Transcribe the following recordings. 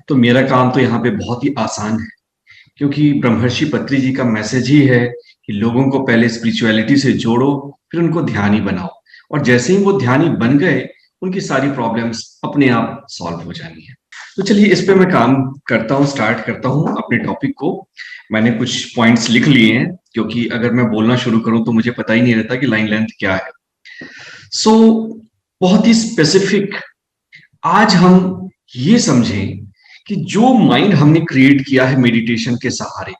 तो मेरा काम तो यहाँ पे बहुत ही आसान है, क्योंकि ब्रह्मर्षि पत्री जी का मैसेज ही है कि लोगों को पहले स्पिरिचुअलिटी से जोड़ो, फिर उनको ध्यानी बनाओ, और जैसे ही वो ध्यानी बन गए उनकी सारी प्रॉब्लम्स अपने आप सॉल्व हो जानी है। तो चलिए इस पे मैं काम करता हूँ, स्टार्ट करता हूँ अपने टॉपिक को। मैंने कुछ पॉइंट्स लिख लिए हैं, क्योंकि अगर मैं बोलना शुरू करूं तो मुझे पता ही नहीं रहता कि लाइन लेंथ क्या है। सो बहुत ही स्पेसिफिक आज हम ये समझें कि जो माइंड हमने क्रिएट किया है मेडिटेशन के सहारे,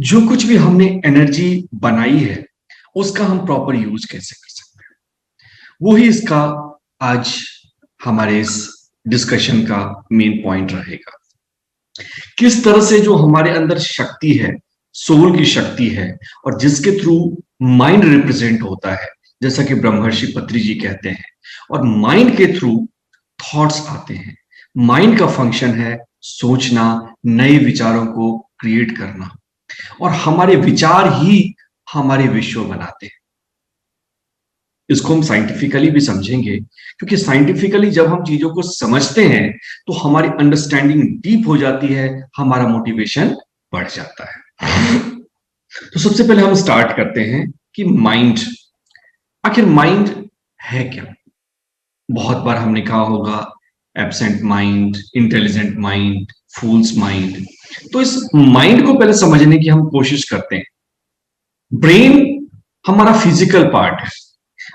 जो कुछ भी हमने एनर्जी बनाई है, उसका हम प्रॉपर यूज कैसे कर सकते हैं, वो ही इसका आज हमारे इस डिस्कशन का मेन पॉइंट रहेगा। किस तरह से जो हमारे अंदर शक्ति है, सोल की शक्ति है, और जिसके थ्रू माइंड रिप्रेजेंट होता है, जैसा कि ब्रह्मर्षि पत्री जी कहते हैं, और माइंड के थ्रू थॉट्स आते हैं। माइंड का फंक्शन है सोचना, नए विचारों को क्रिएट करना, और हमारे विचार ही हमारे विश्व बनाते हैं। इसको हम साइंटिफिकली भी समझेंगे, क्योंकि साइंटिफिकली जब हम चीजों को समझते हैं तो हमारी अंडरस्टैंडिंग डीप हो जाती है, हमारा मोटिवेशन बढ़ जाता है। तो सबसे पहले हम स्टार्ट करते हैं कि माइंड, आखिर माइंड है क्या। बहुत बार हमने कहा होगा एब्सेंट माइंड, इंटेलिजेंट माइंड, फूल्स माइंड। तो इस माइंड को पहले समझने की हम कोशिश करते हैं। ब्रेन हमारा फिजिकल पार्ट है।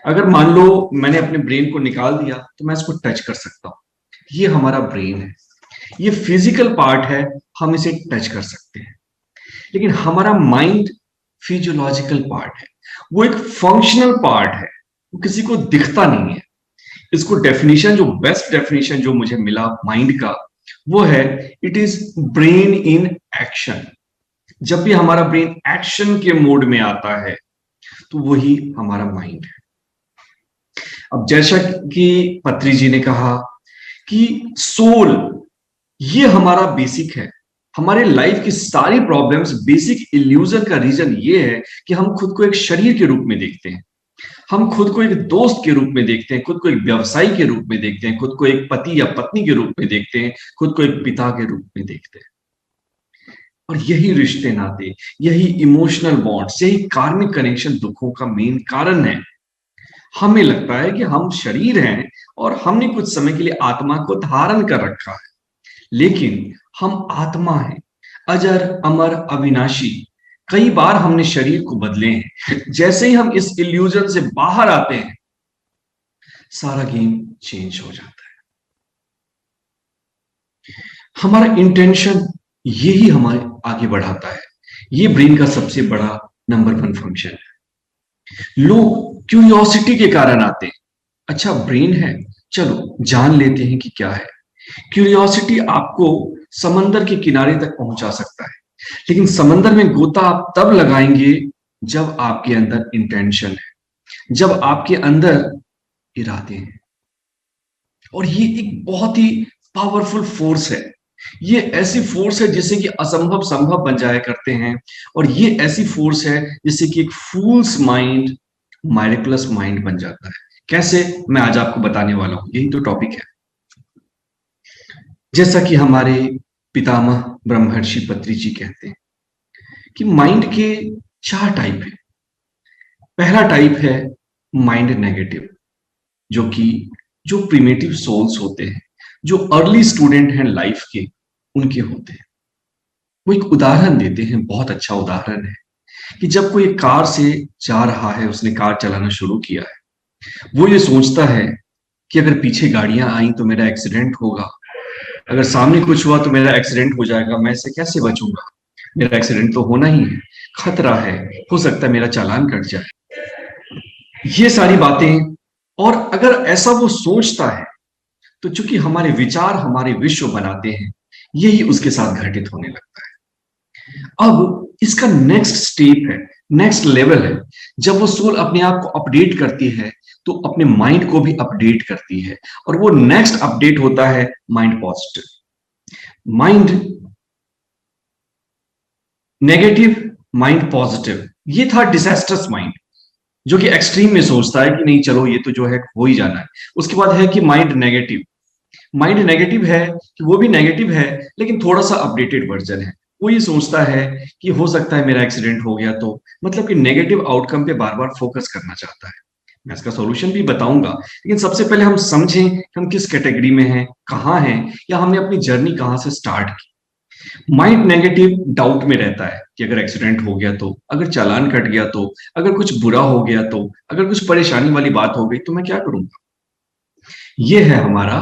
अगर मान लो मैंने अपने ब्रेन को निकाल दिया तो मैं इसको टच कर सकता हूं। ये हमारा ब्रेन है, ये फिजिकल पार्ट है, हम इसे टच कर सकते हैं। लेकिन हमारा माइंड फिजियोलॉजिकल पार्ट है, वो एक फंक्शनल पार्ट है, वो किसी को दिखता नहीं है। इसको डेफिनेशन, जो बेस्ट डेफिनेशन जो मुझे मिला माइंड का, वो है it is brain in action. जब भी हमारा ब्रेन एक्शन के मोड में आता है तो वही हमारा माइंड है। अब जैसा कि पत्री जी ने कहा कि सोल ये हमारा बेसिक है। हमारे लाइफ की सारी प्रॉब्लम्स, बेसिक इल्यूजन का रीजन ये है कि हम खुद को एक शरीर के रूप में देखते हैं, हम खुद को एक दोस्त के रूप में देखते हैं, खुद को एक व्यवसायी के रूप में देखते हैं, खुद को एक पति या पत्नी के रूप में देखते हैं, खुद को एक पिता के रूप में देखते हैं। और यही रिश्ते नाते, यही इमोशनल बॉन्ड्स, यही कार्मिक कनेक्शन दुखों का मेन कारण है। हमें लगता है कि हम शरीर हैं और हमने कुछ समय के लिए आत्मा को धारण कर रखा है, लेकिन हम आत्मा हैं, अजर अमर अविनाशी। कई बार हमने शरीर को बदले हैं। जैसे ही हम इस इल्यूजन से बाहर आते हैं, सारा गेम चेंज हो जाता है। हमारा इंटेंशन यही हमारे आगे बढ़ाता है। ये ब्रेन का सबसे बड़ा नंबर 1 फंक्शन है। लोग क्यूरियोसिटी के कारण आते हैं। अच्छा ब्रेन है, चलो जान लेते हैं कि क्या है। क्यूरियोसिटी आपको समंदर के किनारे तक पहुंचा सकता है, लेकिन समंदर में गोता आप तब लगाएंगे जब आपके अंदर इंटेंशन है, जब आपके अंदर इरादे हैं। और ये एक बहुत ही पावरफुल फोर्स है। ये ऐसी फोर्स है जिससे कि असंभव संभव बन जाया करते हैं, और ये ऐसी फोर्स है जिससे कि एक फूल्स माइंड माइरेकुलस माइंड बन जाता है। कैसे, मैं आज आपको बताने वाला हूं, यही तो टॉपिक है। जैसा कि हमारे पितामह ब्रह्मर्षि पत्री जी कहते हैं कि माइंड के 4 टाइप है। पहला टाइप है माइंड नेगेटिव, जो प्रिमिटिव सोल्स होते हैं, जो अर्ली स्टूडेंट हैं लाइफ के, उनके होते हैं। वो एक उदाहरण देते हैं, बहुत अच्छा उदाहरण है कि जब कोई कार से जा रहा है, उसने कार चलाना शुरू किया है, वो ये सोचता है कि अगर पीछे गाड़ियां आई तो मेरा एक्सीडेंट होगा, अगर सामने कुछ हुआ तो मेरा एक्सीडेंट हो जाएगा, मैं इससे कैसे बचूंगा, मेरा एक्सीडेंट तो होना ही है, खतरा है, हो सकता है मेरा चालान कट जाए। ये सारी बातें, और अगर ऐसा वो सोचता है तो चूंकि हमारे विचार हमारे विश्व बनाते हैं, यही उसके साथ घटित होने लगता है। अब इसका नेक्स्ट स्टेप है, नेक्स्ट लेवल है, जब वो सोल अपने आप को अपडेट करती है तो अपने माइंड को भी अपडेट करती है, और वो नेक्स्ट अपडेट होता है mind positive. Mind negative, mind positive, ये था डिजास्टर्स माइंड, जो कि एक्सट्रीम में सोचता है कि नहीं चलो ये तो जो है हो ही जाना है। उसके बाद है कि माइंड नेगेटिव। माइंड नेगेटिव है कि वो भी नेगेटिव है लेकिन थोड़ा सा अपडेटेड वर्जन है। वो ये सोचता है कि हो सकता है मेरा एक्सीडेंट हो गया तो, मतलब कि नेगेटिव आउटकम पे बार बार फोकस करना चाहता है। मैं इसका सॉल्यूशन भी बताऊंगा, लेकिन सबसे पहले हम समझें कि हम किस कैटेगरी में हैं, कहाँ हैं, या हमने अपनी जर्नी कहाँ से स्टार्ट की। माइंड नेगेटिव डाउट में रहता है कि अगर एक्सीडेंट हो गया तो, अगर चालान कट गया तो, अगर कुछ बुरा हो गया तो, अगर कुछ परेशानी वाली बात हो गई तो मैं क्या करूंगा। ये है हमारा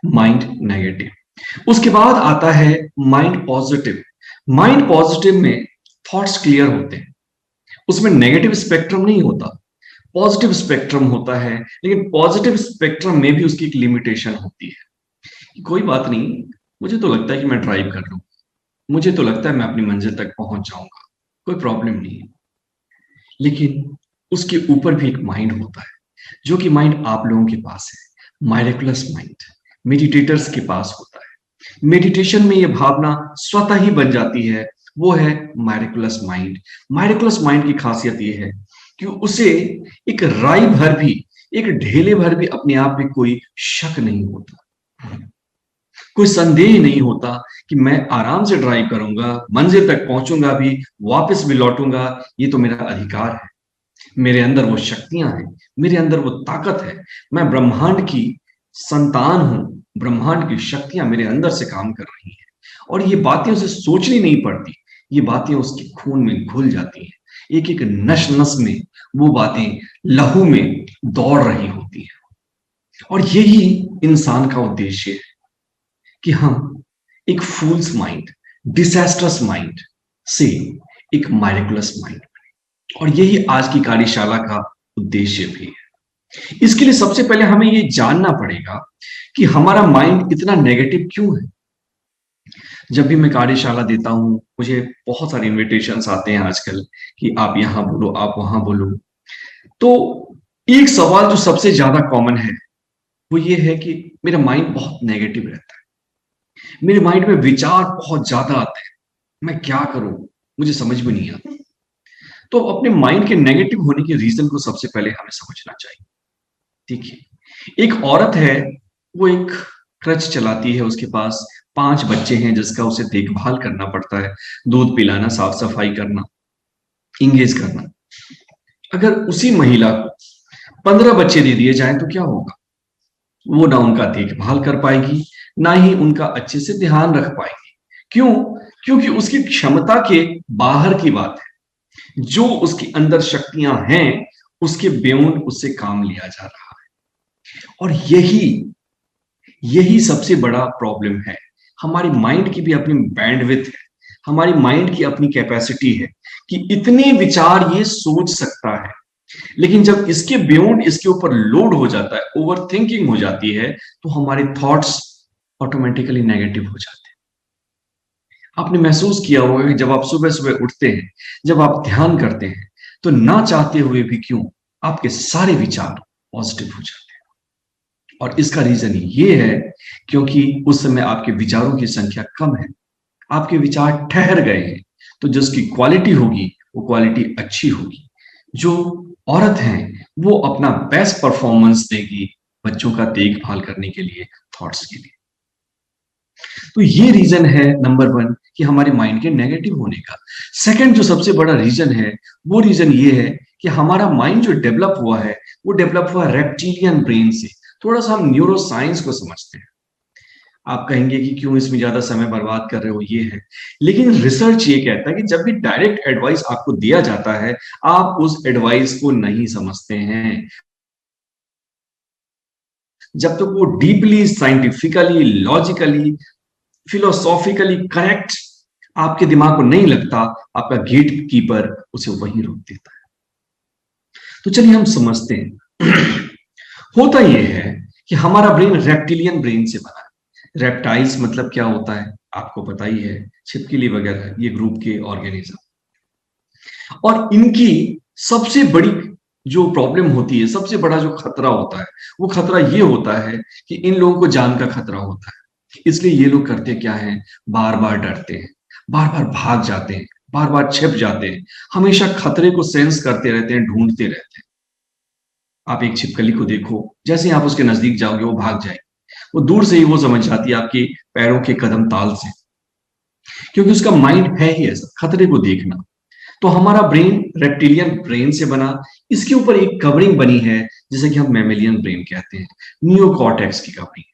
माइंड नेगेटिव। उसके बाद आता है माइंड पॉजिटिव। माइंड पॉजिटिव में थॉट्स क्लियर होते हैं, उसमें नेगेटिव स्पेक्ट्रम नहीं होता, पॉजिटिव स्पेक्ट्रम होता है, लेकिन पॉजिटिव स्पेक्ट्रम में भी उसकी एक लिमिटेशन होती है। कोई बात नहीं, मुझे तो लगता है कि मैं ड्राइव कर लूं, मुझे तो लगता है मैं अपनी मंजिल तक पहुंच जाऊंगा, कोई प्रॉब्लम नहीं है। लेकिन उसके ऊपर भी एक माइंड होता है, जो कि माइंड आप लोगों के पास है, मायरेकुलस माइंड, मेडिटेटर्स के पास होता है। मेडिटेशन में यह भावना स्वतः ही बन जाती है, वो है मायरेकुलस माइंड। मायरेकुलस माइंड की खासियत यह है कि उसे एक राई भर भी, एक ढेले भर भी अपने आप में कोई शक नहीं होता, कोई संदेह नहीं होता कि मैं आराम से ड्राइव करूंगा, मंजिल तक पहुंचूंगा भी, वापस भी लौटूंगा, ये तो मेरा अधिकार है, मेरे अंदर वो शक्तियां हैं, मेरे अंदर वो ताकत है, मैं ब्रह्मांड की संतान हूं, ब्रह्मांड की शक्तियां मेरे अंदर से काम कर रही हैं। और ये बातें उसे सोचनी नहीं पड़ती, ये बातें उसके खून में घुल जाती हैं, एक एक नस नस में वो बातें लहू में दौड़ रही होती हैं। और यही इंसान का उद्देश्य है कि हम एक फूल्स माइंड, डिजास्टर्स माइंड से एक मायरेकुलस माइंड बने, और यही आज की कार्यशाला का उद्देश्य भी है। इसके लिए सबसे पहले हमें ये जानना पड़ेगा कि हमारा माइंड इतना नेगेटिव क्यों है। जब भी मैं कार्यशाला देता हूं, मुझे बहुत सारे इनविटेशंस आते हैं आजकल कि आप यहां बोलो, आप वहां बोलो। तो एक सवाल जो सबसे ज्यादा कॉमन है वो ये है कि मेरा माइंड बहुत नेगेटिव रहता है, मेरे माइंड में विचार बहुत ज्यादा आते हैं, मैं क्या करूं, मुझे समझ में नहीं आता। तो अपने माइंड के नेगेटिव होने के रीजन को सबसे पहले हमें समझना चाहिए। देखिए, एक औरत है, वो एक क्रच चलाती है, उसके पास 5 बच्चे हैं जिसका उसे देखभाल करना पड़ता है, दूध पिलाना, साफ सफाई करना, इंगेज करना। अगर उसी महिला को 15 बच्चे दे दिए जाएं तो क्या होगा, वो ना उनका देखभाल कर पाएगी, ना ही उनका अच्छे से ध्यान रख पाएगी। क्यों? क्योंकि उसकी क्षमता के बाहर की बात है, जो उसके अंदर शक्तियां हैं उसके बेउंड उससे काम लिया जा रहा है। और यही यही सबसे बड़ा प्रॉब्लम है। हमारी माइंड की भी अपनी बैंडविड्थ है, हमारी माइंड की अपनी कैपेसिटी है कि इतने विचार ये सोच सकता है, लेकिन जब इसके बियॉन्ड इसके ऊपर लोड हो जाता है, ओवर थिंकिंग हो जाती है, तो हमारे थॉट्स ऑटोमेटिकली नेगेटिव हो जाते हैं। आपने महसूस किया होगा कि जब आप सुबह सुबह उठते हैं, जब आप ध्यान करते हैं, तो ना चाहते हुए भी क्यों आपके सारे विचार पॉजिटिव हो जाते हैं। और इसका रीजन ये है क्योंकि उस समय आपके विचारों की संख्या कम है, आपके विचार ठहर गए हैं, तो जिसकी क्वालिटी होगी वो क्वालिटी अच्छी होगी। जो औरत है वो अपना बेस्ट परफॉर्मेंस देगी बच्चों का देखभाल करने के लिए, थॉट्स के लिए। तो ये रीजन है नंबर 1 कि हमारे माइंड के नेगेटिव होने का। सेकंड जो सबसे बड़ा रीजन है, वो रीजन ये है कि हमारा माइंड जो डेवलप हुआ है वो डेवलप हुआ रेप्टिलियन ब्रेन से। थोड़ा सा हम न्यूरो साइंस को समझते हैं। आप कहेंगे कि क्यों इसमें ज्यादा समय बर्बाद कर रहे हो, ये है। लेकिन रिसर्च ये कहता है कि जब भी डायरेक्ट एडवाइस आपको दिया जाता है, आप उस एडवाइस को नहीं समझते हैं। जब तक वो deeply scientifically, logically, philosophically correct आपके दिमाग को नहीं लगता, आपका गेट कीपर उसे वहीं रोक देता है। तो चलिए हम समझते हैं। होता यह है कि हमारा ब्रेन रेप्टिलियन ब्रेन से बना है। रेप्टाइल्स मतलब क्या होता है आपको पता ही है, छिपकली वगैरह, ये ग्रुप के ऑर्गेनिज्म। और इनकी सबसे बड़ी जो प्रॉब्लम होती है, सबसे बड़ा जो खतरा होता है, वो खतरा ये होता है कि इन लोगों को जान का खतरा होता है। इसलिए ये लोग करते क्या है, बार बार डरते हैं, बार बार भाग जाते हैं, बार बार छिप जाते हैं, हमेशा खतरे को सेंस करते रहते हैं, ढूंढते रहते हैं। आप एक छिपकली को देखो, जैसे ही आप उसके नजदीक जाओगे वो भाग जाएगी। वो दूर से ही वो समझ जाती है आपके पैरों के कदम ताल से, क्योंकि उसका माइंड है ही ऐसा, खतरे को देखना। तो हमारा ब्रेन रेप्टिलियन ब्रेन से बना, इसके ऊपर एक कवरिंग बनी है जिसे कि हम मैमेलियन ब्रेन कहते हैं, नियोकॉर्टेक्स की कवरिंग।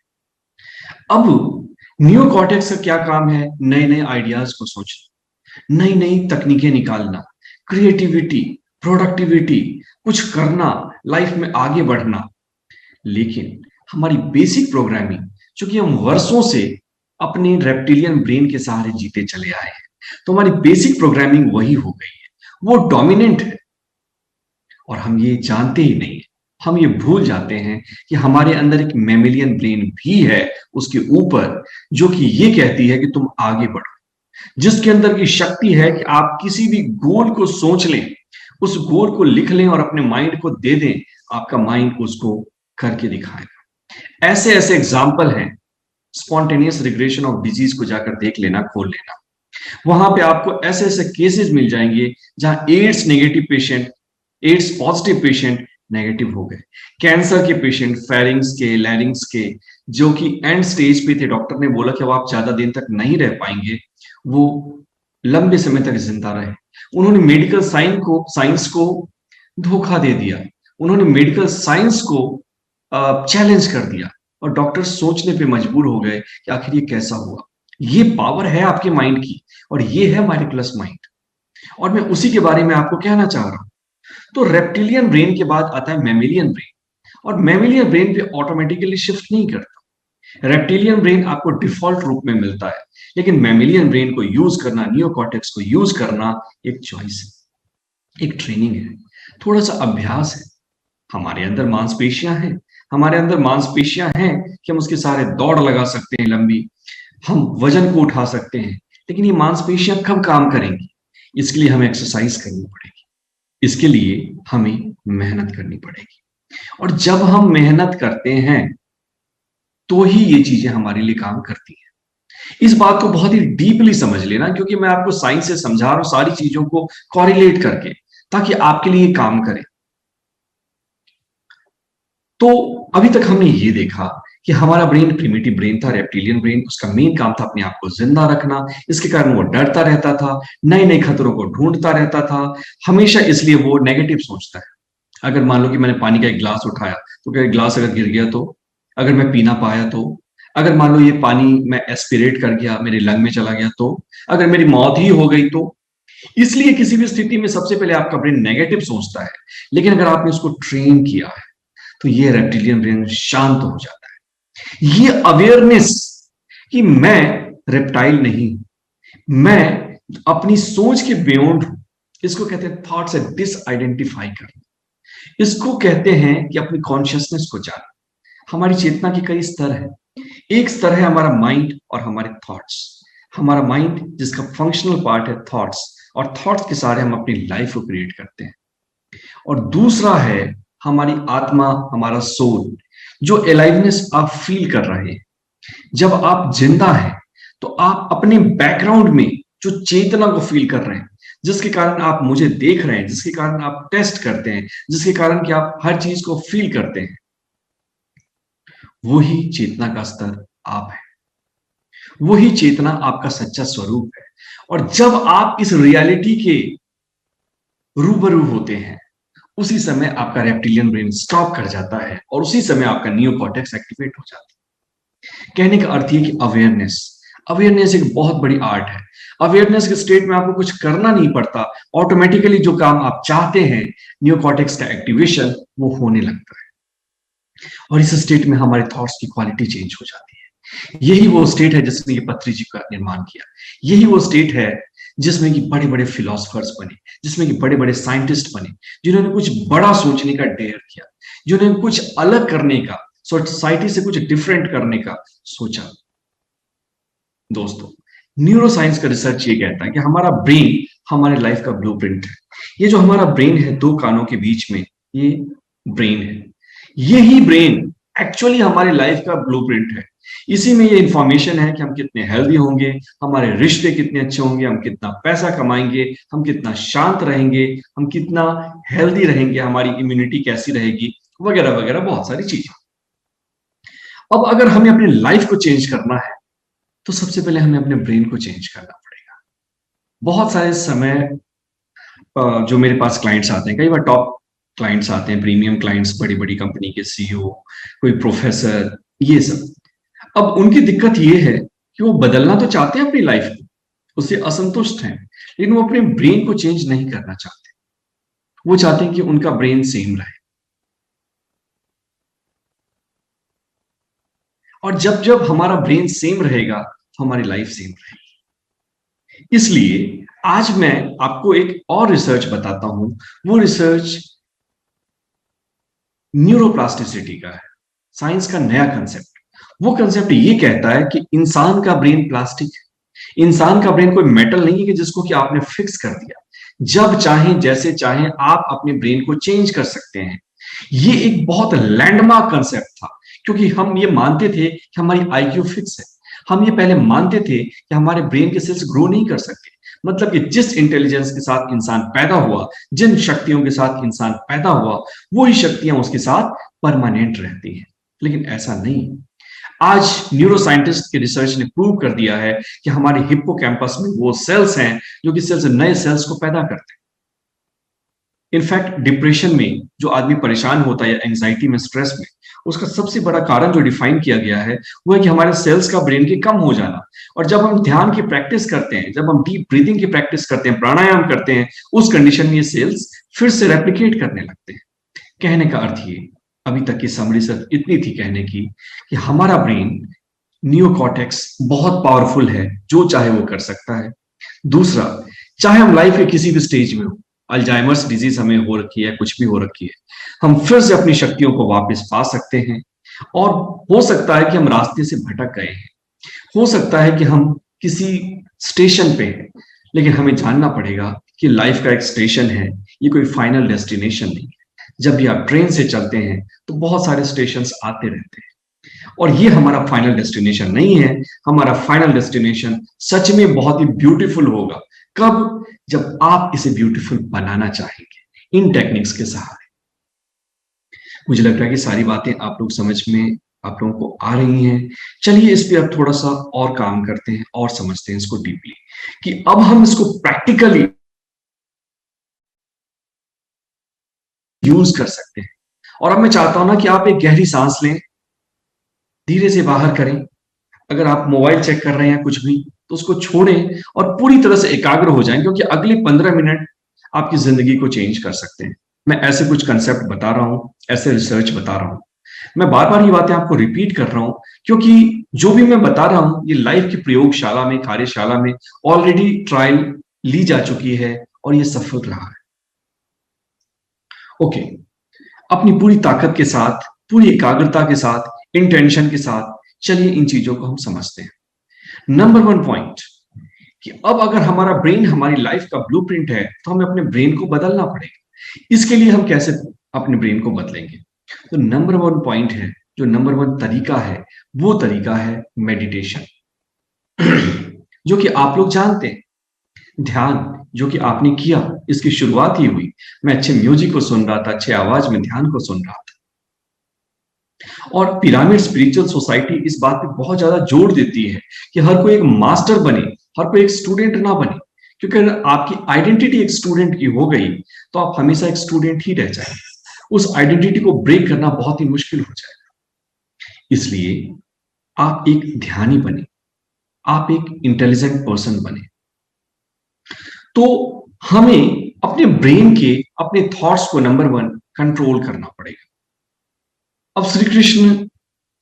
अब नियोकॉर्टेक्स का क्या काम है, नए नए आइडियाज को सोचना, नई नई तकनीकें निकालना, क्रिएटिविटी, प्रोडक्टिविटी, कुछ करना, लाइफ में आगे बढ़ना। लेकिन हमारी बेसिक प्रोग्रामिंग, चूंकि हम वर्षों से अपने रेप्टिलियन ब्रेन के सहारे जीते चले आए हैं, तो हमारी बेसिक प्रोग्रामिंग वही हो गई है, वो डोमिनेंट है। और हम ये जानते ही नहीं, हम ये भूल जाते हैं कि हमारे अंदर एक मैमेलियन ब्रेन भी है उसके ऊपर, जो कि ये कहती है कि तुम आगे बढ़ो, जिसके अंदर की शक्ति है कि आप किसी भी गोल को सोच लें, उस गोल को लिख लें और अपने माइंड को दे दें, आपका माइंड उसको करके दिखाएगा। ऐसे ऐसे एग्जाम्पल हैं, स्पॉन्टेनियस रिग्रेशन ऑफ डिजीज को जाकर देख लेना, खोल लेना, वहां पे आपको ऐसे ऐसे केसेस मिल जाएंगे जहां AIDS negative patient, AIDS positive patient negative हो गए, कैंसर के पेशेंट, फेरिंग्स के, लैरिंग्स के, जो कि एंड स्टेज पे थे, डॉक्टर ने बोला कि अब आप ज्यादा दिन तक नहीं रह पाएंगे, वो लंबे समय तक जिंदा रहे। उन्होंने मेडिकल साइंस को धोखा दे दिया, उन्होंने मेडिकल साइंस को चैलेंज कर दिया, और डॉक्टर सोचने पे मजबूर हो गए कि आखिर ये कैसा हुआ। ये पावर है आपके माइंड की, और ये है माइरिक्युलस माइंड, और मैं उसी के बारे में आपको कहना चाह रहा हूं। तो रेप्टिलियन ब्रेन के बाद आता है मैमेलियन ब्रेन, और मैमेलियन ब्रेन पे ऑटोमेटिकली शिफ्ट नहीं करता। रेप्टिलियन ब्रेन आपको डिफॉल्ट रूप में मिलता है, लेकिन मैमेलियन ब्रेन को यूज करना, नियोकॉर्टेक्स को यूज करना एक चॉइस है, एक ट्रेनिंग है, थोड़ा सा अभ्यास है। हमारे अंदर मांसपेशियां हैं, हमारे अंदर मांसपेशियां हैं कि हम उसके सारे दौड़ लगा सकते हैं लंबी, हम वजन को उठा सकते हैं, लेकिन ये मांसपेशियां कब काम करेंगी? इसके लिए हमें एक्सरसाइज करनी पड़ेगी, इसके लिए हमें मेहनत करनी पड़ेगी। और जब हम मेहनत करते हैं तो ही ये चीजें हमारे लिए काम करती हैं। इस बात को बहुत ही डीपली समझ लेना, क्योंकि मैं आपको साइंस से समझा रहा हूं सारी चीजों को कॉरिलेट करके, ताकि आपके लिए काम करे। तो अभी तक हमने ये देखा कि हमारा ब्रेन प्रिमिटिव ब्रेन था, रेप्टिलियन ब्रेन, उसका मेन काम था अपने आप को जिंदा रखना, इसके कारण वो डरता रहता था, नए नए खतरों को ढूंढता रहता था, हमेशा इसलिए वो नेगेटिव सोचता है। अगर मान लो कि मैंने पानी का एक ग्लास उठाया, तो क्या ग्लास अगर गिर गया तो, अगर मैं पी ना पाया तो, अगर मान लो ये पानी मैं एस्पिरेट कर गया, मेरे लंग में चला गया तो, अगर मेरी मौत ही हो गई तो। इसलिए किसी भी स्थिति में सबसे पहले आपका ब्रेन नेगेटिव सोचता है। लेकिन अगर आपने उसको ट्रेन किया है, तो ये रेप्टिलियन ब्रेन शांत हो जाता है। ये अवेयरनेस कि मैं रेप्टाइल नहीं, मैं अपनी सोच के बियॉन्ड हूं, इसको कहते हैं थॉट से डिसआइडेंटिफाई करना, इसको कहते हैं कि अपनी कॉन्शियसनेस को जानना। हमारी चेतना के कई स्तर हैं। एक स्तर है हमारा माइंड और हमारे थॉट्स। हमारा माइंड जिसका फंक्शनल पार्ट है थॉट्स, और थॉट्स के सहारे हम अपनी लाइफ को क्रिएट करते हैं। और दूसरा है हमारी आत्मा, हमारा सोल, जो अलाइवनेस आप फील कर रहे हैं। जब आप जिंदा हैं तो आप अपने बैकग्राउंड में जो चेतना को फील कर रहे हैं, जिसके कारण आप मुझे देख रहे हैं, जिसके कारण आप टेस्ट करते हैं, जिसके कारण कि आप हर चीज को फील करते हैं, वही चेतना का स्तर आप है, वही चेतना आपका सच्चा स्वरूप है। और जब आप इस रियलिटी के रूबरू होते हैं, उसी समय आपका रेप्टिलियन ब्रेन स्टॉप कर जाता है, और उसी समय आपका नियोकॉर्टेक्स एक्टिवेट हो जाता है। कहने का अर्थ ये कि अवेयरनेस, अवेयरनेस एक बहुत बड़ी आर्ट है। अवेयरनेस के स्टेट में आपको कुछ करना नहीं पड़ता, ऑटोमेटिकली जो काम आप चाहते हैं, नियोकॉर्टेक्स का एक्टिवेशन वो होने लगता है, और इस स्टेट में हमारे थॉट्स की क्वालिटी चेंज हो जाती है। यही वो स्टेट है जिसने ये पत्री जी का निर्माण किया। यही वो स्टेट है जिसमें कि बड़े बड़े फिलोसफर्स बने, जिसमें कि बड़े बड़े साइंटिस्ट बने, जिन्होंने कुछ बड़ा सोचने का डेयर किया, जिन्होंने कुछ अलग करने का, सोसाइटी से कुछ डिफरेंट करने का सोचा। दोस्तों, न्यूरो साइंस का रिसर्च ये कहता है कि हमारा ब्रेन हमारे लाइफ का ब्लूप्रिंट है। ये जो हमारा ब्रेन है, दो कानों के बीच में ये ब्रेन है, यही ब्रेन एक्चुअली हमारी लाइफ का ब्लूप्रिंट है। इसी में ये इंफॉर्मेशन है कि हम कितने हेल्दी होंगे, हमारे रिश्ते कितने अच्छे होंगे, हम कितना पैसा कमाएंगे, हम कितना शांत रहेंगे, हम कितना हेल्दी रहेंगे, हमारी इम्यूनिटी कैसी रहेगी, वगैरह वगैरह बहुत सारी चीजें। अब अगर हमें अपनी लाइफ को चेंज करना है तो सबसे पहले हमें अपने ब्रेन को चेंज करना पड़ेगा। बहुत सारे समय जो मेरे पास क्लाइंट्स आते हैं, कई बार टॉप क्लाइंट्स आते हैं, प्रीमियम क्लाइंट्स, बड़ी बड़ी कंपनी के सीईओ, कोई प्रोफेसर, ये सब। अब उनकी दिक्कत ये है कि वो बदलना तो चाहते हैं अपनी लाइफ को, उससे असंतुष्ट हैं, लेकिन वो अपने ब्रेन को चेंज नहीं करना चाहते। वो चाहते हैं कि उनका ब्रेन सेम रहे। और जब जब हमारा ब्रेन सेम रहेगा तो हमारी लाइफ सेम रहेगी। इसलिए आज मैं आपको एक और रिसर्च बताता हूं। वो रिसर्च न्यूरोप्लास्टिसिटी का है, साइंस का नया कंसेप्ट। वो कंसेप्ट ये कहता है कि इंसान का ब्रेन प्लास्टिक है। इंसान का ब्रेन कोई मेटल नहीं है कि जिसको कि आपने फिक्स कर दिया। जब चाहें, जैसे चाहें, आप अपने ब्रेन को चेंज कर सकते हैं। ये एक बहुत लैंडमार्क कंसेप्ट था, क्योंकि हम ये मानते थे कि हमारी आईक्यू फिक्स है। हम ये पहले मानते थे कि हमारे ब्रेन के सेल्स ग्रो नहीं कर सकते। मतलब कि जिस इंटेलिजेंस के साथ इंसान पैदा हुआ, जिन शक्तियों के साथ इंसान पैदा हुआ, वो ही शक्तियां उसके साथ परमानेंट रहती हैं। लेकिन ऐसा नहीं। आज न्यूरो साइंटिस्ट की रिसर्च ने प्रूव कर दिया है कि हमारे हिप्पोकैम्पस में वो सेल्स हैं जो कि सेल्स नए सेल्स को पैदा करते हैं। इनफैक्ट डिप्रेशन में जो आदमी परेशान होता है, या एंजाइटी में, स्ट्रेस में, उसका सबसे बड़ा कारण जो डिफाइन किया गया है वो है कि हमारे सेल्स का ब्रेन के कम हो जाना। और जब हम ध्यान की प्रैक्टिस करते हैं, जब हम डीप ब्रीदिंग की प्रैक्टिस करते हैं, प्राणायाम करते हैं, उस कंडीशन में ये सेल्स फिर से रेप्लिकेट करने लगते हैं। कहने का अर्थ ये, अभी तक की समरी सिर्फ इतनी थी कहने की, कि हमारा ब्रेन नियोकॉर्टेक्स बहुत पावरफुल है, जो चाहे वो कर सकता है। दूसरा, चाहे हम लाइफ के किसी भी स्टेज में हो, अल्जाइमर्स डिजीज हमें हो रखी है, कुछ भी हो रखी है, हम फिर से अपनी शक्तियों को वापस पा सकते हैं। और हो सकता है कि हम रास्ते से भटक गए हैं, हो सकता है कि हम किसी स्टेशन पे हैं, लेकिन हमें जानना पड़ेगा कि लाइफ का एक स्टेशन है, ये कोई फाइनल डेस्टिनेशन नहीं है। जब भी आप ट्रेन से चलते हैं तो बहुत सारे स्टेशंस आते रहते हैं, और ये हमारा फाइनल डेस्टिनेशन नहीं है। हमारा फाइनल डेस्टिनेशन सच में बहुत ही ब्यूटीफुल होगा। कब? जब आप इसे ब्यूटीफुल बनाना चाहेंगे इन टेक्निक्स के सहारे। मुझे लग रहा है कि सारी बातें आप लोग समझ में, आप लोगों को आ रही हैं। चलिए इस पे अब थोड़ा सा और काम करते हैं और समझते हैं इसको डीपली, कि अब हम इसको प्रैक्टिकली यूज कर सकते हैं। और अब मैं चाहता हूं ना कि आप एक गहरी सांस लें, धीरे से बाहर करें। अगर आप मोबाइल चेक कर रहे हैं कुछ भी, तो उसको छोड़ें और पूरी तरह से एकाग्र हो जाएं, क्योंकि अगले 15 मिनट आपकी जिंदगी को चेंज कर सकते हैं। मैं ऐसे कुछ कंसेप्ट बता रहा हूं, ऐसे रिसर्च बता रहा हूं। मैं बार बार ये बातें आपको रिपीट कर रहा हूं, क्योंकि जो भी मैं बता रहा हूं ये लाइफ की प्रयोगशाला में, कार्यशाला में ऑलरेडी ट्रायल ली जा चुकी है, और ये सफल रहा है। ओके, अपनी पूरी ताकत के साथ, पूरी एकाग्रता के साथ, इंटेंशन के साथ चलिए इन चीजों को हम समझते हैं। नंबर 1 पॉइंट, कि अब अगर हमारा ब्रेन हमारी लाइफ का ब्लूप्रिंट है तो हमें अपने ब्रेन को बदलना पड़ेगा। इसके लिए हम कैसे अपने ब्रेन को बदलेंगे? तो नंबर 1 पॉइंट है, जो नंबर 1 तरीका है, वो तरीका है मेडिटेशन। जो कि आप लोग जानते हैं, ध्यान जो कि आपने किया, इसकी शुरुआत ही हुई। मैं अच्छे म्यूजिक को सुन रहा था, अच्छे आवाज में ध्यान को सुन रहा था। और पिरामिड स्पिरिचुअल सोसाइटी इस बात पे बहुत ज्यादा जोर देती है कि हर कोई एक मास्टर बने, हर कोई एक स्टूडेंट ना बने। क्योंकि अगर आपकी आइडेंटिटी एक स्टूडेंट की हो गई तो आप हमेशा एक स्टूडेंट ही रह जाएंगे। उस आइडेंटिटी को ब्रेक करना बहुत ही मुश्किल हो जाएगा। इसलिए आप एक ध्यानी बने, आप एक इंटेलिजेंट पर्सन बने। तो हमें अपने ब्रेन के, अपने थॉट्स को नंबर वन कंट्रोल करना पड़ेगा। अब श्री कृष्ण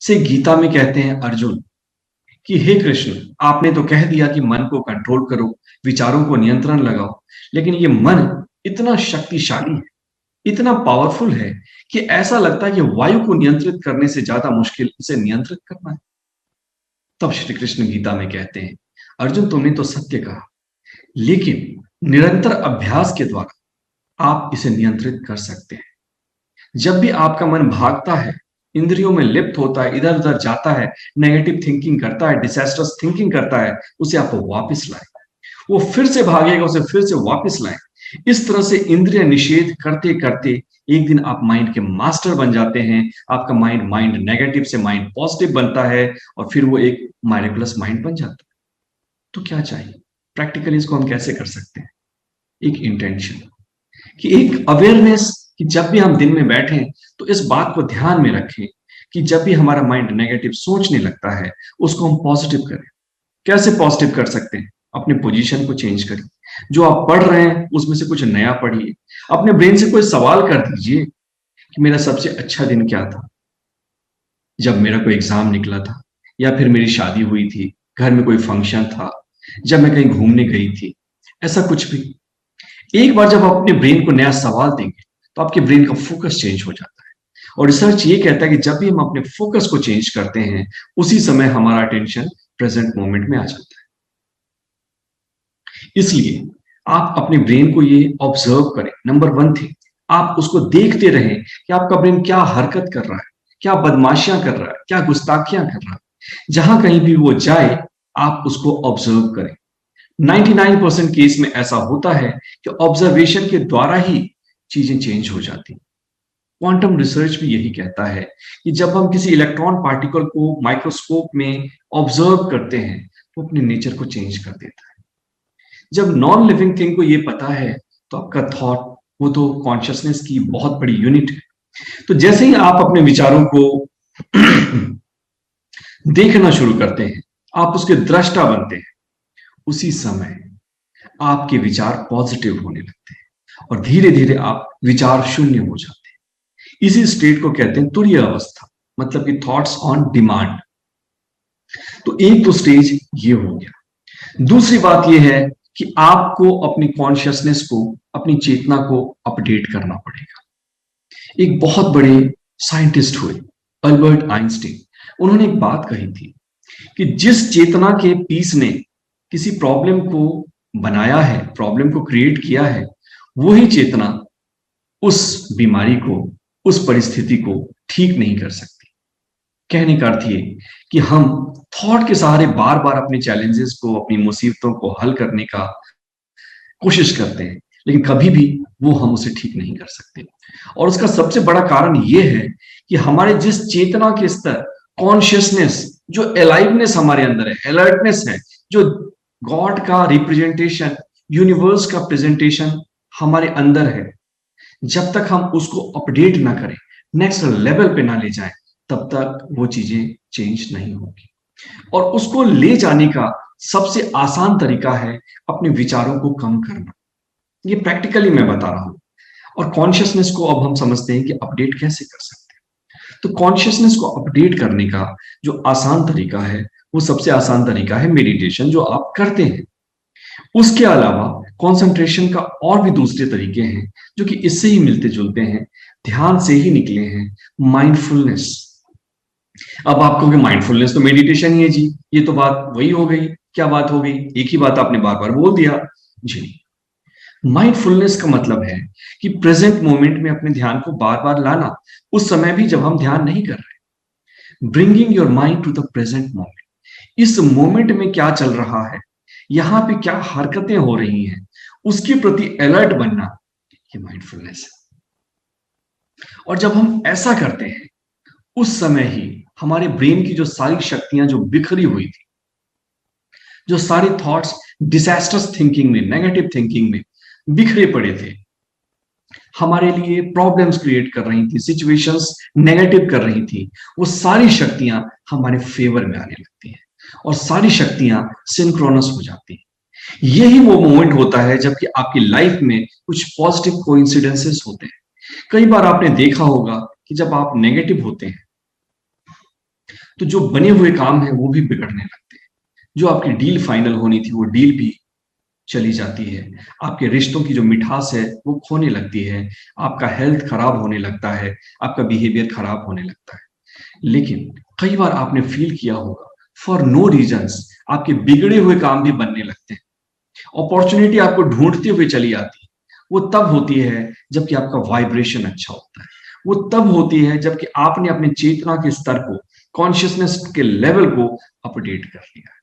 से गीता में कहते हैं अर्जुन कि हे कृष्ण, आपने तो कह दिया कि मन को कंट्रोल करो, विचारों को नियंत्रण लगाओ, लेकिन ये मन इतना शक्तिशाली है, इतना पावरफुल है कि ऐसा लगता है कि वायु को नियंत्रित करने से ज्यादा मुश्किल इसे नियंत्रित करना है। तब श्री कृष्ण गीता में कहते हैं, अर्जुन तुमने तो सत्य कहा, लेकिन निरंतर अभ्यास के द्वारा आप इसे नियंत्रित कर सकते हैं। जब भी आपका मन भागता है, इंद्रियों में लिप्त होता है, इधर उधर जाता है, नेगेटिव थिंकिंग करता है, डिजास्टर्स थिंकिंग करता है, उसे आप वापस लाएं। वो फिर से भागेगा, उसे फिर से वापस लाएं। इस तरह से इंद्रिय निषेध करते करते एक दिन आप माइंड के मास्टर बन जाते हैं। आपका माइंड नेगेटिव से माइंड पॉजिटिव बनता है और फिर वो एक माइरेकुलस माइंड बन जाता है। तो क्या चाहिए? प्रैक्टिकली इसको हम कैसे कर सकते हैं? एक इंटेंशन, कि एक अवेयरनेस, कि जब भी हम दिन में बैठें तो इस बात को ध्यान में रखें कि जब भी हमारा माइंड नेगेटिव सोचने लगता है, उसको हम पॉजिटिव करें। कैसे पॉजिटिव कर सकते हैं? अपने पोजीशन को चेंज करिए। जो आप पढ़ रहे हैं उसमें से कुछ नया पढ़िए। अपने ब्रेन से कोई सवाल कर दीजिए कि मेरा सबसे अच्छा दिन क्या था, जब मेरा कोई एग्जाम निकला था, या फिर मेरी शादी हुई थी, घर में कोई फंक्शन था, जब मैं कहीं घूमने गई थी, ऐसा कुछ भी। एक बार जब आप अपने ब्रेन को नया सवाल देंगे तो आपके ब्रेन का फोकस चेंज हो जाता है। और रिसर्च ये कहता है कि जब भी हम अपने फोकस को चेंज करते हैं, उसी समय हमारा अटेंशन प्रेजेंट मोमेंट में आ जाता है। इसलिए आप अपने ब्रेन को ये ऑब्जर्व करें। नंबर वन थिंग, आप उसको देखते रहें कि आपका ब्रेन क्या हरकत कर रहा है, क्या बदमाशियां कर रहा है, क्या गुस्ताखियां कर रहा है। जहां कहीं भी वो जाए, आप उसको ऑब्जर्व करें। 99% केस में ऐसा होता है कि ऑब्जर्वेशन के द्वारा ही चीजें चेंज हो जाती। क्वांटम रिसर्च भी यही कहता है कि जब हम किसी इलेक्ट्रॉन पार्टिकल को माइक्रोस्कोप में ऑब्जर्व करते हैं, तो अपने नेचर को चेंज कर देता है। जब नॉन लिविंग थिंग को ये पता है, तो आपका थॉट, वो तो कॉन्शियसनेस की बहुत बड़ी यूनिट है। तो जैसे ही आप अपने विचारों को देखना शुरू करते हैं, आप उसके दृष्टा बनते हैं, उसी समय आपके विचार पॉजिटिव होने लगते हैं और धीरे धीरे आप विचार शून्य हो जाते हैं। इसी स्टेट को कहते हैं तुरीय अवस्था, मतलब कि थॉट्स ऑन डिमांड। तो एक तो स्टेज ये हो गया। दूसरी बात यह है कि आपको अपनी कॉन्शियसनेस को, अपनी चेतना को अपडेट करना पड़ेगा। एक बहुत बड़े साइंटिस्ट हुए, अल्बर्ट आइंस्टीन। उन्होंने एक बात कही थी कि जिस चेतना के पीस ने किसी प्रॉब्लम को बनाया है, प्रॉब्लम को क्रिएट किया है, वही चेतना उस बीमारी को, उस परिस्थिति को ठीक नहीं कर सकती। कहने का अर्थ ये कि हम थॉट के सहारे बार बार अपने चैलेंजेस को, अपनी मुसीबतों को हल करने का कोशिश करते हैं, लेकिन कभी भी वो हम उसे ठीक नहीं कर सकते। और उसका सबसे बड़ा कारण ये है कि हमारे जिस चेतना के स्तर, कॉन्शियसनेस, जो अलाइवनेस हमारे अंदर है, अलर्टनेस है, जो गॉड का रिप्रेजेंटेशन, यूनिवर्स का प्रेजेंटेशन हमारे अंदर है, जब तक हम उसको अपडेट ना करें, नेक्स्ट लेवल पे ना ले जाएं, तब तक वो चीजें चेंज नहीं होगी। और उसको ले जाने का सबसे आसान तरीका है अपने विचारों को कम करना। ये प्रैक्टिकली मैं बता रहा हूं। और कॉन्शियसनेस को अब हम समझते हैं कि अपडेट कैसे कर सकते हैं। तो कॉन्शियसनेस को अपडेट करने का जो आसान तरीका है, वो सबसे आसान तरीका है मेडिटेशन, जो आप करते हैं। उसके अलावा कंसंट्रेशन का और भी दूसरे तरीके हैं जो कि इससे ही मिलते जुलते हैं, ध्यान से ही निकले हैं। माइंडफुलनेस। अब आप कहोगे माइंडफुलनेस तो मेडिटेशन ही है जी, ये तो बात वही हो गई। क्या बात हो गई? एक ही बात आपने बार बार बोल दिया जी। माइंडफुलनेस का मतलब है कि प्रेजेंट मोमेंट में अपने ध्यान को बार बार लाना, उस समय भी जब हम ध्यान नहीं कर रहे। Bringing your mind to the present moment. इस मोमेंट में क्या चल रहा है, यहां पे क्या हरकतें हो रही हैं, उसके प्रति अलर्ट बनना, ये माइंडफुलनेस है। और जब हम ऐसा करते हैं, उस समय ही हमारे ब्रेन की जो सारी शक्तियां जो बिखरी हुई थी, जो सारे थॉट्स डिजास्टर्स थिंकिंग में, नेगेटिव थिंकिंग में बिखरे पड़े थे, हमारे लिए प्रॉब्लम्स क्रिएट कर रही थी, सिचुएशंस नेगेटिव कर रही थी, वो सारी शक्तियां हमारे फेवर में आने लगती हैं और सारी शक्तियां सिंक्रोनस हो जाती हैं। यही वो मोमेंट होता है जबकि आपकी लाइफ में कुछ पॉजिटिव कोइंसिडेंसेस होते हैं। कई बार आपने देखा होगा कि जब आप नेगेटिव होते हैं तो जो बने हुए काम है वो भी बिगड़ने लगते हैं। जो आपकी डील फाइनल होनी थी वो डील भी चली जाती है। आपके रिश्तों की जो मिठास है वो खोने लगती है। आपका हेल्थ खराब होने लगता है, आपका बिहेवियर खराब होने लगता है। लेकिन कई बार आपने फील किया होगा, फॉर नो रीजंस आपके बिगड़े हुए काम भी बनने लगते हैं। अपॉर्चुनिटी आपको ढूंढते हुए चली आती है। वो तब होती है जबकि आपका वाइब्रेशन अच्छा होता है। वो तब होती है जबकि आपने अपने चेतना के स्तर को, कॉन्शियसनेस के लेवल को अपडेट कर लिया।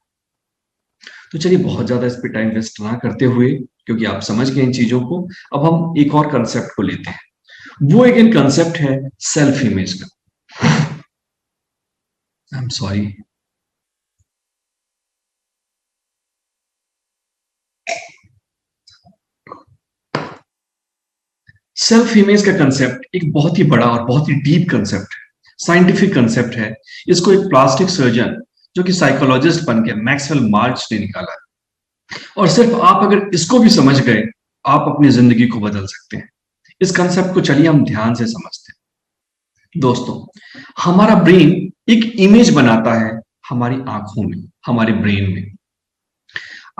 तो चलिए बहुत ज्यादा इस पे टाइम वेस्ट ना करते हुए, क्योंकि आप समझ गए इन चीजों को, अब हम एक और कंसेप्ट को लेते हैं। वो एक कंसेप्ट है सेल्फ इमेज का। I am sorry. Self image का कंसेप्ट एक बहुत ही बड़ा और बहुत ही डीप कंसेप्ट है, साइंटिफिक कंसेप्ट है। इसको एक प्लास्टिक सर्जन जो कि साइकोलॉजिस्ट बन के मैक्सवेल मार्च ने निकाला है। और सिर्फ आप अगर इसको भी समझ गए, आप अपनी जिंदगी को बदल सकते हैं। इस कंसेप्ट को चलिए हम ध्यान से समझते हैं। दोस्तों, हमारा ब्रेन एक इमेज बनाता है हमारी आंखों में, हमारे ब्रेन में।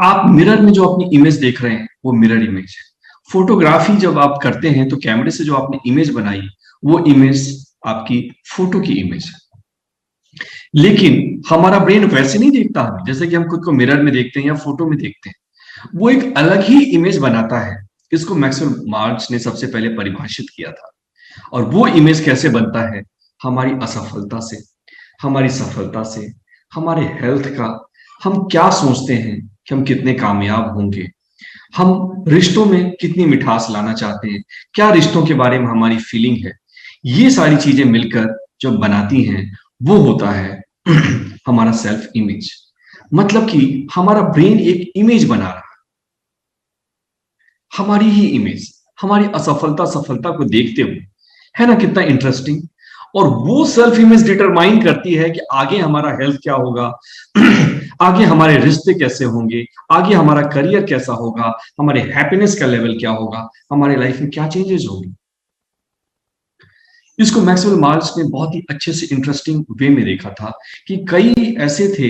आप मिरर में जो अपनी इमेज देख रहे हैं वो मिरर इमेज है। फोटोग्राफी जब आप करते हैं तो कैमरे से जो आपने इमेज बनाई वो इमेज आपकी फोटो की इमेज है। लेकिन हमारा ब्रेन वैसे नहीं देखता हमें जैसे कि हम खुद को मिरर में देखते हैं या फोटो में देखते हैं। वो एक अलग ही इमेज बनाता है। इसको मैक्सवेल मार्च ने सबसे पहले परिभाषित किया था। और वो इमेज कैसे बनता है? हमारी असफलता से, हमारी सफलता से, हमारे हेल्थ का, हम क्या सोचते हैं कि हम कितने कामयाब होंगे, हम रिश्तों में कितनी मिठास लाना चाहते हैं, क्या रिश्तों के बारे में हमारी फीलिंग है, ये सारी चीजें मिलकर जो बनाती हैं वो होता है हमारा सेल्फ इमेज। मतलब कि हमारा ब्रेन एक इमेज बना रहा है, हमारी ही इमेज, हमारी असफलता सफलता को देखते हुए। है ना कितना इंटरेस्टिंग? और वो सेल्फ इमेज डिटरमाइन करती है कि आगे हमारा हेल्थ क्या होगा, आगे हमारे रिश्ते कैसे होंगे, आगे हमारा करियर कैसा होगा, हमारे हैप्पीनेस का लेवल क्या होगा, हमारे लाइफ में क्या चेंजेस होंगे। इसको मैक्सवेल मार्च ने बहुत ही अच्छे से इंटरेस्टिंग वे में देखा था कि कई ऐसे थे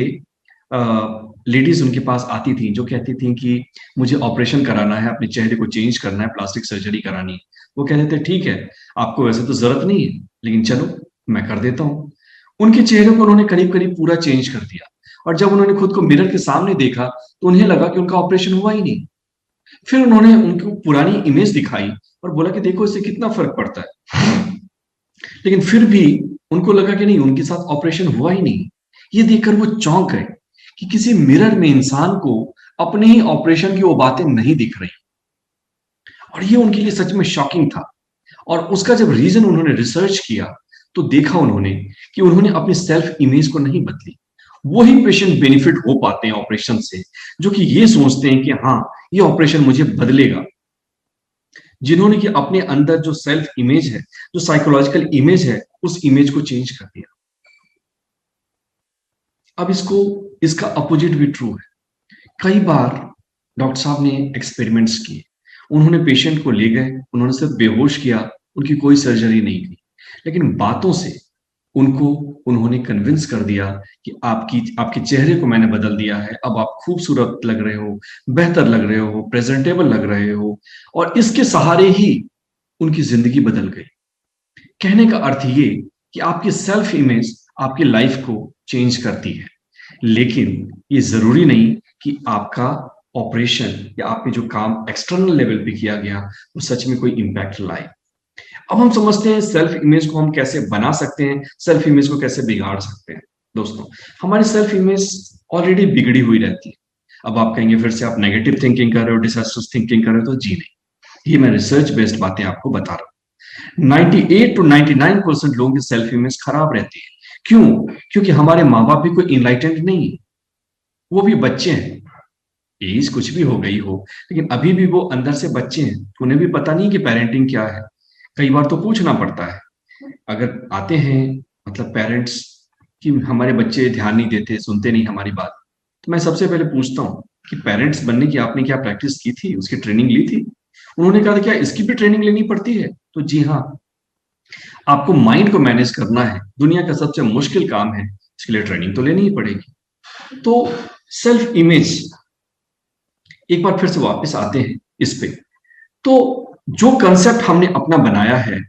लेडीज उनके पास आती थी जो कहती थी कि मुझे ऑपरेशन कराना है, अपने चेहरे को चेंज करना है, प्लास्टिक सर्जरी करानी है। वो कहते थे ठीक है, आपको वैसे तो जरूरत नहीं है लेकिन चलो मैं कर देता हूँ। उनके चेहरे को उन्होंने करीब करीब पूरा चेंज कर दिया। और जब उन्होंने खुद को मिरर के सामने देखा तो उन्हें लगा कि उनका ऑपरेशन हुआ ही नहीं। फिर उन्होंने उनको पुरानी इमेज दिखाई और बोला कि देखो इससे कितना फर्क पड़ता है। लेकिन फिर भी उनको लगा कि नहीं, उनके साथ ऑपरेशन हुआ ही नहीं। ये देखकर वो चौंक गए कि किसी मिरर में इंसान को अपने ही ऑपरेशन की वो बातें नहीं दिख रही। और ये उनके लिए सच में शॉकिंग था। और उसका जब रीजन उन्होंने रिसर्च किया तो देखा उन्होंने कि उन्होंने अपनी सेल्फ इमेज को नहीं बदली। वही पेशेंट बेनिफिट हो पाते हैं ऑपरेशन से जो कि ये सोचते हैं कि हाँ, ये ऑपरेशन मुझे बदलेगा। जिन्होंने कि अपने अंदर जो सेल्फ इमेज है, जो साइकोलॉजिकल इमेज है, उस इमेज को चेंज कर दिया। अब इसका अपोजिट भी ट्रू है। कई बार डॉक्टर साहब ने एक्सपेरिमेंट्स किए। उन्होंने पेशेंट को ले गए, उन्होंने सिर्फ बेहोश किया, उनकी कोई सर्जरी नहीं की। लेकिन बातों से उनको उन्होंने कन्विंस कर दिया कि आपके चेहरे को मैंने बदल दिया है, अब आप खूबसूरत लग रहे हो, बेहतर लग रहे हो, प्रेजेंटेबल लग रहे हो। और इसके सहारे ही उनकी जिंदगी बदल गई। कहने का अर्थ ये कि आपकी सेल्फ इमेज आपकी लाइफ को चेंज करती है। लेकिन ये जरूरी नहीं कि आपका ऑपरेशन या आपके जो काम एक्सटर्नल लेवल पे किया गया वो सच में कोई इंपैक्ट लाए। अब हम समझते हैं सेल्फ इमेज को हम कैसे बना सकते हैं, सेल्फ इमेज को कैसे बिगाड़ सकते हैं। दोस्तों, हमारी सेल्फ इमेज ऑलरेडी बिगड़ी हुई रहती है। अब आप कहेंगे फिर से आप नेगेटिव थिंकिंग कर रहे हो, डिजास्टर्स थिंकिंग कर रहे हो, तो जी नहीं, ये मैं रिसर्च बेस्ड बातें आपको बता रहा हूँ। 98 to 99% लोगों की सेल्फ इमेज खराब रहती है। क्यों? क्योंकि हमारे माँ बाप भी कोई इनलाइटेंड नहीं है, वो भी बच्चे हैं। एज कुछ भी हो गई हो, लेकिन अभी भी वो अंदर से बच्चे हैं, उन्हें भी पता नहीं कि पेरेंटिंग क्या है। कई बार तो पूछना पड़ता है। अगर आते हैं मतलब पेरेंट्स कि हमारे बच्चे ध्यान नहीं देते, सुनते नहीं हमारी बात, तो मैं सबसे पहले पूछता हूँ कि पेरेंट्स बनने की आपने क्या प्रैक्टिस की थी, उसकी ट्रेनिंग ली थी? उन्होंने कहा था क्या इसकी भी ट्रेनिंग लेनी पड़ती है? तो जी हाँ, आपको माइंड को मैनेज करना है, दुनिया का सबसे मुश्किल काम है, इसके लिए ट्रेनिंग तो लेनी ही पड़ेगी। तो सेल्फ इमेज, एक बार फिर से वापस आते हैं इस पे। तो जो कंसेप्ट हमने अपना बनाया है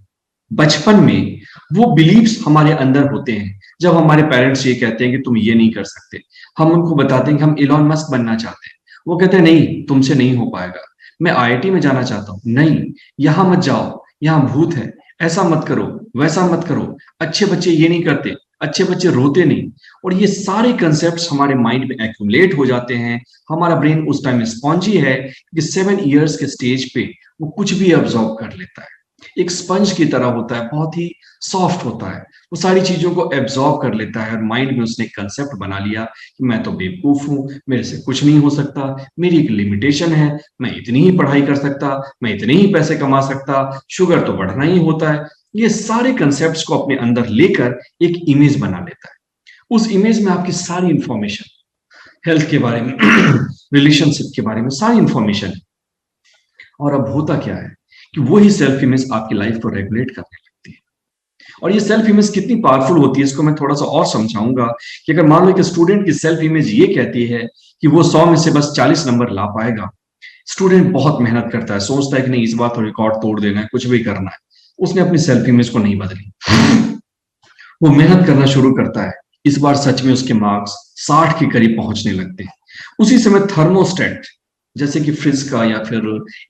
बचपन में, वो बिलीव्स हमारे अंदर होते हैं। जब हमारे पेरेंट्स ये कहते हैं कि तुम ये नहीं कर सकते, हम उनको बताते हैं कि हम इलॉन मस्क बनना चाहते हैं, वो कहते हैं नहीं तुमसे नहीं हो पाएगा। मैं आईआईटी में जाना चाहता हूँ, नहीं यहां मत जाओ, यहाँ भूत है, ऐसा मत करो, वैसा मत करो, अच्छे बच्चे ये नहीं करते, अच्छे बच्चे रोते नहीं। और ये सारे कंसेप्ट हमारे माइंड में एक्यूमुलेट हो जाते हैं। हमारा ब्रेन उस टाइम स्पॉन्जी है कि 7 इयर्स के स्टेज पे वो कुछ भी ऑब्जॉर्व कर लेता है, एक स्पंज की तरह होता है, बहुत ही सॉफ्ट होता है, वो सारी चीजों को एब्जॉर्ब कर लेता है। और माइंड में उसने कंसेप्ट बना लिया कि मैं तो बेवकूफ हूं, मेरे से कुछ नहीं हो सकता, मेरी एक लिमिटेशन है, मैं इतनी ही पढ़ाई कर सकता, मैं इतने ही पैसे कमा सकता, शुगर तो बढ़ना ही होता है। ये सारे कंसेप्ट को अपने अंदर लेकर एक इमेज बना लेता है। उस इमेज में आपकी सारी इंफॉर्मेशन, हेल्थ के बारे में रिलेशनशिप के बारे में सारी इंफॉर्मेशन है। और अब होता क्या है कि वही सेल्फ इमेज आपकी लाइफ को रेगुलेट करने लगती है। और ये सेल्फ इमेज कितनी पावरफुल होती है इसको मैं थोड़ा सा और समझाऊंगा कि अगर मान लो कि स्टूडेंट की सेल्फ इमेज ये कहती है कि वो 100 में से बस 40 नंबर ला पाएगा, स्टूडेंट बहुत मेहनत करता है, सोचता है कि नहीं इस बार तो रिकॉर्ड तोड़ देना है, कुछ भी करना है, उसने अपनी सेल्फ इमेज को नहीं बदली, वो मेहनत करना शुरू करता है। इस बार सच में उसके मार्क्स 60 के करीब पहुंचने लगते हैं। उसी समय थर्मोस्टेट, जैसे कि फ्रिज का या फिर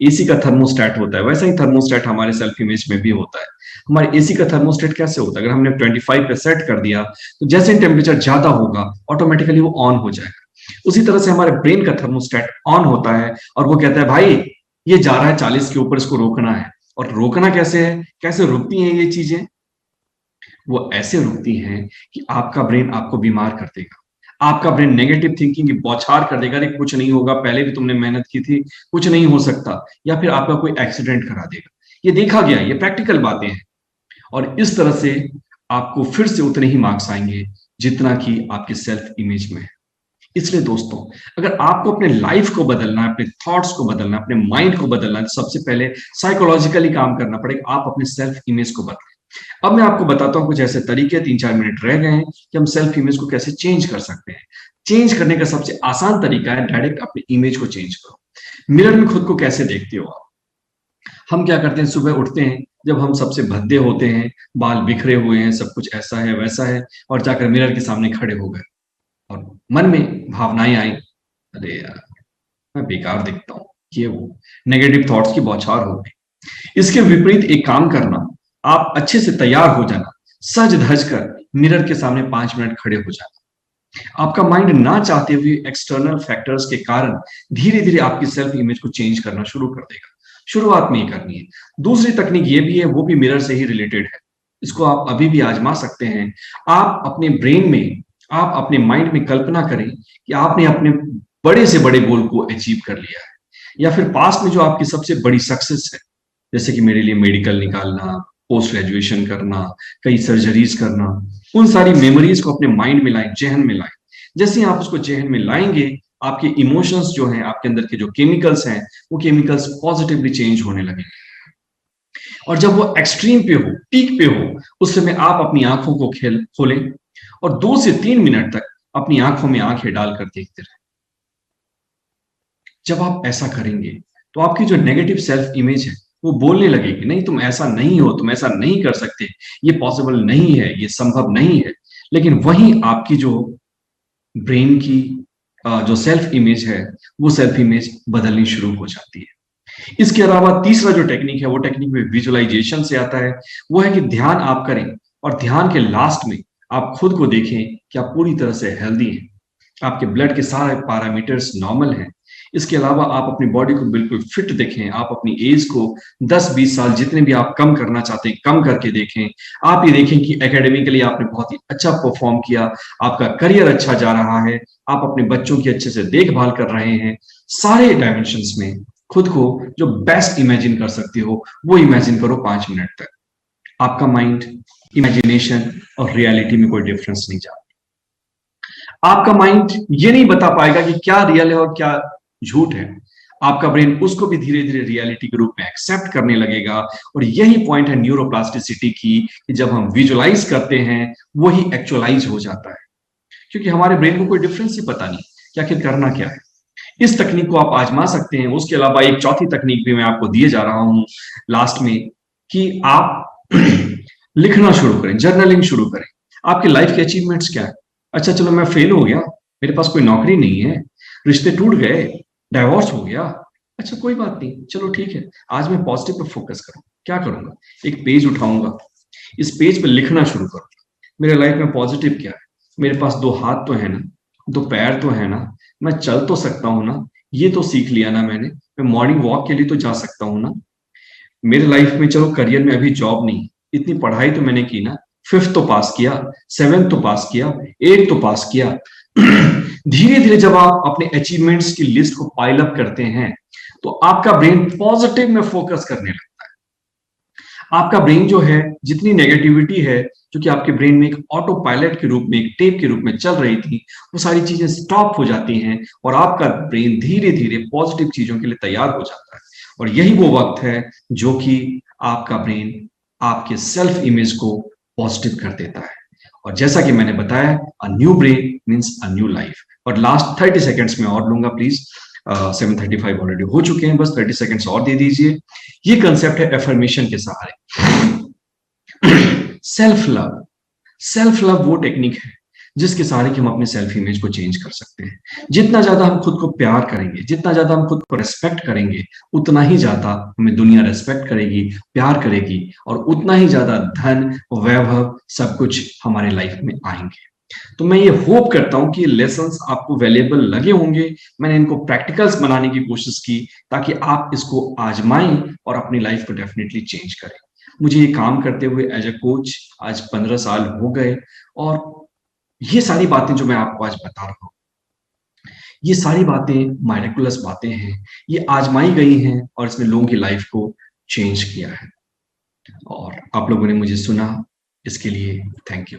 एसी का थर्मोस्टेट होता है, वैसा ही थर्मोस्टेट हमारे सेल्फ इमेज में भी होता है। हमारे एसी का थर्मोस्टेट कैसे होता है, अगर हमने 25 पे सेट कर दिया तो जैसे टेम्परेचर ज्यादा होगा ऑटोमेटिकली वो ऑन हो जाएगा। उसी तरह से हमारे ब्रेन का थर्मोस्टेट ऑन होता है और वो कहता है भाई ये जा रहा है 40 के ऊपर, इसको रोकना है। और रोकना कैसे है, कैसे रुकती हैं ये चीजें? वो ऐसे रुकती हैं कि आपका ब्रेन आपको बीमार कर देगा, आपका ब्रेन नेगेटिव थिंकिंग की बौछार कर देगा, कुछ नहीं होगा, पहले भी तुमने मेहनत की थी, कुछ नहीं हो सकता, या फिर आपका कोई एक्सीडेंट करा देगा। ये देखा गया, ये प्रैक्टिकल बातें हैं। और इस तरह से आपको फिर से उतने ही मार्क्स आएंगे जितना कि आपके सेल्फ इमेज में है। इसलिए दोस्तों, अगर आपको अपने लाइफ को बदलना है, अपने थॉट्स को बदलना है, अपने माइंड को बदलना है, तो सबसे पहले साइकोलॉजिकली काम करना पड़ेगा, आप अपने सेल्फ इमेज को बदलें। अब मैं आपको बताता हूं कुछ ऐसे तरीके, 3-4 मिनट रह गए हैं, कि हम सेल्फ इमेज को कैसे चेंज कर सकते हैं। चेंज करने का सबसे आसान तरीका है डायरेक्ट अपनी इमेज को चेंज करो। मिरर में खुद को कैसे देखते हो आप? हम क्या करते हैं, सुबह उठते हैं, जब हम सबसे भद्दे होते हैं, बाल बिखरे हुए हैं, सब कुछ ऐसा है वैसा है, और जाकर मिरर के सामने खड़े हो गए और मन में भावनाएं आई, अरे यार मैं बेकार दिखता हूँ, ये वो नेगेटिव थॉट्स की बौछार हो गई। इसके विपरीत एक काम करना, आप अच्छे से तैयार हो जाना, सज धज कर मिरर के सामने 5 मिनट खड़े हो जाना। आपका माइंड ना चाहते हुए एक्सटर्नल फैक्टर्स के कारण धीरे धीरे आपकी सेल्फ इमेज को चेंज करना शुरू कर देगा। शुरुआत में ही करनी है। दूसरी तकनीक ये भी है, वो भी मिरर से ही रिलेटेड है, इसको आप अभी भी आजमा सकते हैं। आप अपने ब्रेन में, आप अपने माइंड में कल्पना करें कि आपने अपने बड़े से बड़े गोल को अचीव कर लिया है, या फिर पास्ट में जो आपकी सबसे बड़ी सक्सेस है, जैसे कि मेरे लिए मेडिकल निकालना, पोस्ट ग्रेजुएशन करना, कई सर्जरीज करना, उन सारी मेमोरीज को अपने माइंड में लाएं, जहन में लाएं। जैसे ही आप उसको जहन में लाएंगे, आपके इमोशंस जो हैं, आपके अंदर के जो केमिकल्स हैं, वो केमिकल्स पॉजिटिवली चेंज होने लगेंगे। और जब वो एक्सट्रीम पे हो, पीक पे हो, उस समय आप अपनी आंखों को खोलें और 2 से 3 मिनट तक अपनी आंखों में आंखें डालकर देखते रहें। जब आप ऐसा करेंगे तो आपकी जो नेगेटिव सेल्फ इमेज है वो बोलने लगेगी, नहीं तुम ऐसा नहीं हो, तुम ऐसा नहीं कर सकते, ये पॉसिबल नहीं है, ये संभव नहीं है। लेकिन वहीं आपकी जो ब्रेन की जो सेल्फ इमेज है, वो सेल्फ इमेज बदलनी शुरू हो जाती है। इसके अलावा तीसरा जो टेक्निक है, वो टेक्निक में विजुअलाइजेशन से आता है। वो है कि ध्यान आप करें और ध्यान के लास्ट में आप खुद को देखें कि आप पूरी तरह से हेल्दी हैं, आपके ब्लड के सारे पैरामीटर्स नॉर्मल हैं। इसके अलावा आप अपनी बॉडी को बिल्कुल फिट देखें, आप अपनी एज को 10-20 साल जितने भी आप कम करना चाहते हैं कम करके देखें। आप ये देखें कि एकेडमिकली आपने बहुत ही अच्छा परफॉर्म किया, आपका करियर अच्छा जा रहा है, आप अपने बच्चों की अच्छे से देखभाल कर रहे हैं, सारे डायमेंशंस में खुद को जो बेस्ट इमेजिन कर सकते हो वो इमेजिन करो 5 मिनट तक। आपका माइंड इमेजिनेशन और रियलिटी में कोई डिफरेंस नहीं जानता। आपका माइंड ये नहीं बता पाएगा कि क्या रियल है और क्या झूठ है। आपका ब्रेन उसको भी धीरे धीरे रियलिटी के रूप में एक्सेप्ट करने लगेगा। और यही पॉइंट है न्यूरोप्लास्टिसिटी की, कि जब हम विजुअलाइज करते हैं वही एक्चुअलाइज हो जाता है, क्योंकि हमारे ब्रेन को कोई डिफरेंस ही पता नहीं कि आखिर करना क्या है। इस तकनीक को आप आजमा सकते हैं। उसके अलावा एक चौथी तकनीक भी मैं आपको दिए जा रहा हूं लास्ट में, कि आप लिखना शुरू करें, जर्नलिंग शुरू करें। आपकी लाइफ के अचीवमेंट्स क्या है? अच्छा चलो मैं फेल हो गया, मेरे पास कोई नौकरी नहीं है, रिश्ते टूट गए, डाइवोर्स हो गया, अच्छा कोई बात नहीं, चलो ठीक है, आज मैं पॉजिटिव पे फोकस करूँ। क्या करूंगा? एक पेज उठाऊंगा, इस पेज पे लिखना शुरू करूंगा, मेरे लाइफ में पॉजिटिव क्या है, मेरे पास 2 हाथ तो है ना, 2 पैर तो है ना, मैं चल तो सकता हूं ना, ये तो सीख लिया ना मैंने, मैं मॉर्निंग वॉक के लिए तो जा सकता हूं ना, मेरे लाइफ में चलो करियर में अभी जॉब नहीं, इतनी पढ़ाई तो मैंने की ना, 5th तो पास किया, 7th तो पास किया, 8th तो पास किया। धीरे धीरे जब आप अपने अचीवमेंट्स की लिस्ट को पाइल अप करते हैं तो आपका ब्रेन पॉजिटिव में फोकस करने लगता है। आपका ब्रेन जो है, जितनी नेगेटिविटी है जो कि आपके ब्रेन में एक ऑटो पायलट के रूप में, एक टेप के रूप में चल रही थी, वो सारी चीजें स्टॉप हो जाती हैं और आपका ब्रेन धीरे धीरे पॉजिटिव चीजों के लिए तैयार हो जाता है। और यही वो वक्त है जो कि आपका ब्रेन आपके सेल्फ इमेज को पॉजिटिव कर देता है। और जैसा कि मैंने बताया, a new brain means a new life. और लास्ट 30 सेकेंड्स में और लूंगा प्लीज, 7:35 ऑलरेडी हो चुके हैं, बस 30 सेकेंड्स और दे दीजिए। ये कंसेप्ट है एफर्मेशन के सहारे। सेल्फ लव, सेल्फ लव वो टेक्निक है जिसके सहारे कि हम अपने सेल्फ इमेज को चेंज कर सकते हैं। जितना ज्यादा हम खुद को प्यार करेंगे, जितना ज्यादा हम खुद को रेस्पेक्ट करेंगे, उतना ही ज्यादा हमें दुनिया रेस्पेक्ट करेगी, प्यार करेगी, और उतना ही ज्यादा धन, वैभव, सब कुछ हमारे लाइफ में आएंगे। तो मैं ये होप करता हूं कि ये लेसन्स आपको वैल्यूएबल लगे होंगे। मैंने इनको प्रैक्टिकल्स बनाने की कोशिश की ताकि आप इसको आजमाएं और अपनी लाइफ को डेफिनेटली चेंज करें। मुझे ये काम करते हुए एज ए कोच आज 15 साल हो गए, और ये सारी बातें जो मैं आपको आज बता रहा हूं, ये सारी बातें मायरकुलस बातें हैं, ये आजमाई गई हैं और इसने लोगों की लाइफ को चेंज किया है। और आप लोगों ने मुझे सुना, इसके लिए थैंक यू।